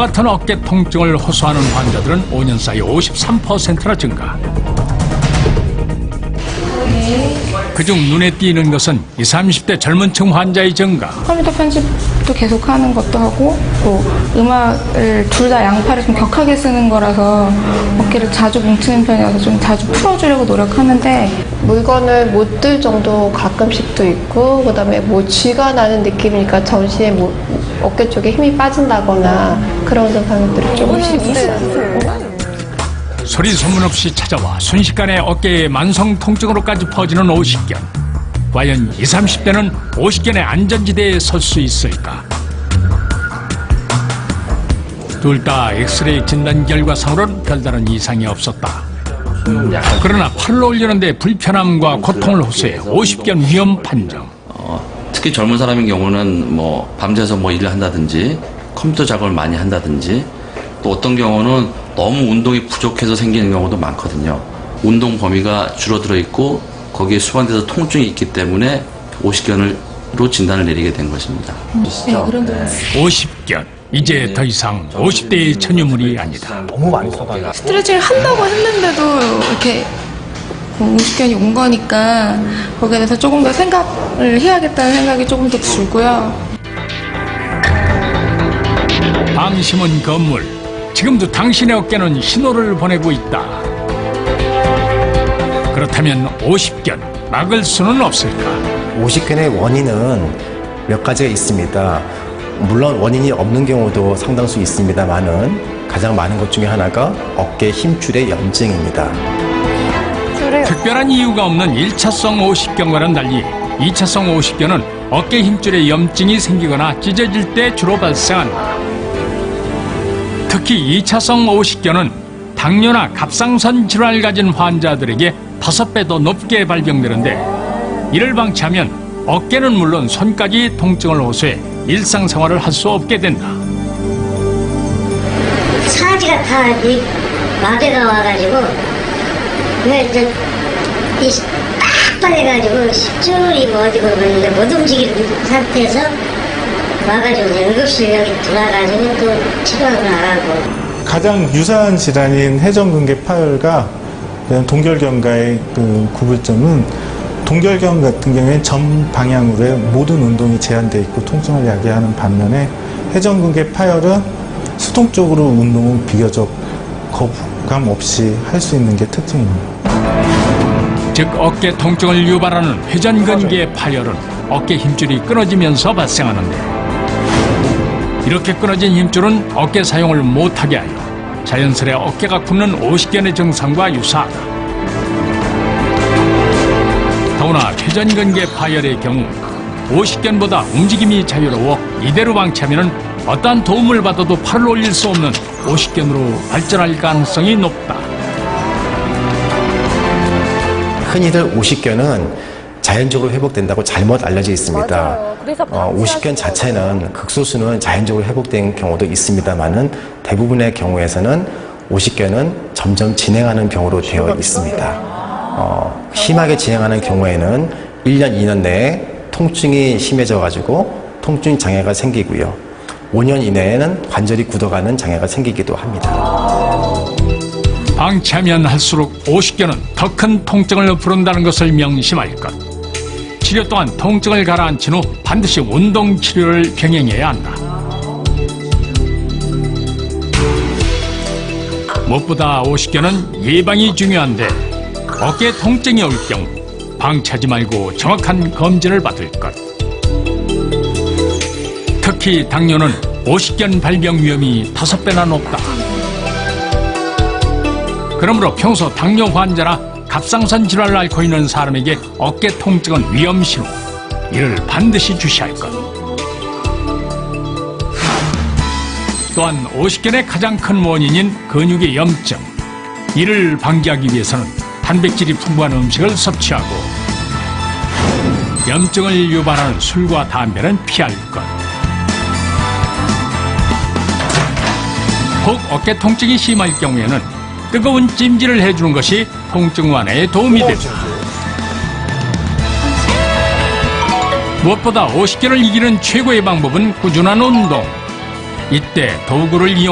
같은 어깨 통증을 호소하는 환자들은 5년 사이 53%나 증가. 그중 눈에 띄는 것은 20, 30대 젊은 층 환자의 증가. 컴퓨터 편집도 계속 하는 것도 하고 또 음악을 둘 다 양팔을 좀 격하게 쓰는 거라서 어깨를 자주 뭉치는 편이라서 좀 자주 풀어주려고 노력하는데 물건을 못 들 정도 가끔씩도 있고 그다음에 뭐 쥐가 나는 느낌이니까 전신에 뭐 어깨 쪽에 힘이 빠진다거나 그런 증상들이 조금씩 있어요. 소리 소문 없이 찾아와 순식간에 어깨의 만성 통증으로까지 퍼지는 오십견. 과연 20, 30대는 오십견의 안전지대에 설 수 있을까? 둘 다 엑스레이 진단 결과상으로는 별다른 이상이 없었다. 그러나 팔을 올리는데 불편함과 고통을 호소해 오십견 위험 판정. 특히 젊은 사람인 경우는 뭐 밤새서 뭐 일을 한다든지 컴퓨터 작업을 많이 한다든지 또 어떤 경우는 너무 운동이 부족해서 생기는 경우도 많거든요. 운동 범위가 줄어들어 있고 거기에 수반돼서 통증이 있기 때문에 오십견으로 진단을 내리게 된 것입니다. 오십견. 이제 더 이상 50대의 천유물이 아니다. 너무 많이 써가지고. 스트레칭을 한다고 했는데도 이렇게 우습견이 온 거니까 거기에 대해서 조금 더 생각을 해야겠다는 생각이 조금 더 들고요. 방심은 건물. 지금도 당신의 어깨는 신호를 보내고 있다. 그렇다면 오십견 막을 수는 없을까? 오십견의 원인은 몇 가지가 있습니다. 물론 원인이 없는 경우도 상당수 있습니다만은 가장 많은 것 중에 하나가 어깨 힘줄의 염증입니다. 특별한 이유가 없는 1차성 오십견과는 달리 2차성 오십견은 어깨 힘줄에 염증이 생기거나 찢어질 때 주로 발생한다. 특히 2차성 오십견은 당뇨나 갑상선 질환을 가진 환자들에게 5배 더 높게 발병되는데 이를 방치하면 어깨는 물론 손까지 통증을 호소해 일상생활을 할 수 없게 된다. 사지가 다 이 마비가 와가지고 이제 딱 빨려가지고 10줄이 어디고 그러는데 못 움직이는 상태에서 와가지고 응급실 여기 들어가가지고 또 치료하고 나가고. 가장 유사한 질환인 회전근개 파열과 동결경과의 그 구분점은 동결경 같은 경우에는 전 방향으로의 모든 운동이 제한되어 있고 통증을 야기하는 반면에 회전근개 파열은 수동 쪽으로 운동은 비교적 거부감 없이 할 수 있는 게 특징입니다. 즉 어깨 통증을 유발하는 회전근개 파열은 어깨 힘줄이 끊어지면서 발생하는데 이렇게 끊어진 힘줄은 어깨 사용을 못하게 하여 자연스레 어깨가 굳는 오십견의 증상과 유사하다. 더구나 회전근개 파열의 경우 오십견보다 움직임이 자유로워 이대로 방치하면 어떠한 도움을 받아도 팔을 올릴 수 없는 오십견으로 발전할 가능성이 높다. 흔히들 오십견은 자연적으로 회복된다고 잘못 알려져 있습니다. 오십견 자체는 극소수는 자연적으로 회복된 경우도 있습니다만은 대부분의 경우에서는 오십견은 점점 진행하는 병으로 되어 있습니다. 심하게 진행하는 경우에는 1년, 2년 내에 통증이 심해져가지고 통증 장애가 생기고요. 5년 이내에는 관절이 굳어가는 장애가 생기기도 합니다. 방치하면 할수록 오십견은 더 큰 통증을 부른다는 것을 명심할 것. 치료 또한 통증을 가라앉힌 후 반드시 운동 치료를 병행해야 한다. 무엇보다 오십견은 예방이 중요한데 어깨 통증이 올 경우 방치하지 말고 정확한 검진을 받을 것. 특히 당뇨는 오십견 발병 위험이 5배나 높다. 그러므로 평소 당뇨 환자나 갑상선 질환을 앓고 있는 사람에게 어깨 통증은 위험 신호. 이를 반드시 주시할 것. 또한 오십견의 가장 큰 원인인 근육의 염증. 이를 방지하기 위해서는 단백질이 풍부한 음식을 섭취하고 염증을 유발하는 술과 담배는 피할 것. 혹 어깨 통증이 심할 경우에는 뜨거운 찜질을 해주는 것이 통증 완화에 도움이 된다. 무엇보다 오십견을 이기는 최고의 방법은 꾸준한 운동. 이때 도구를 이용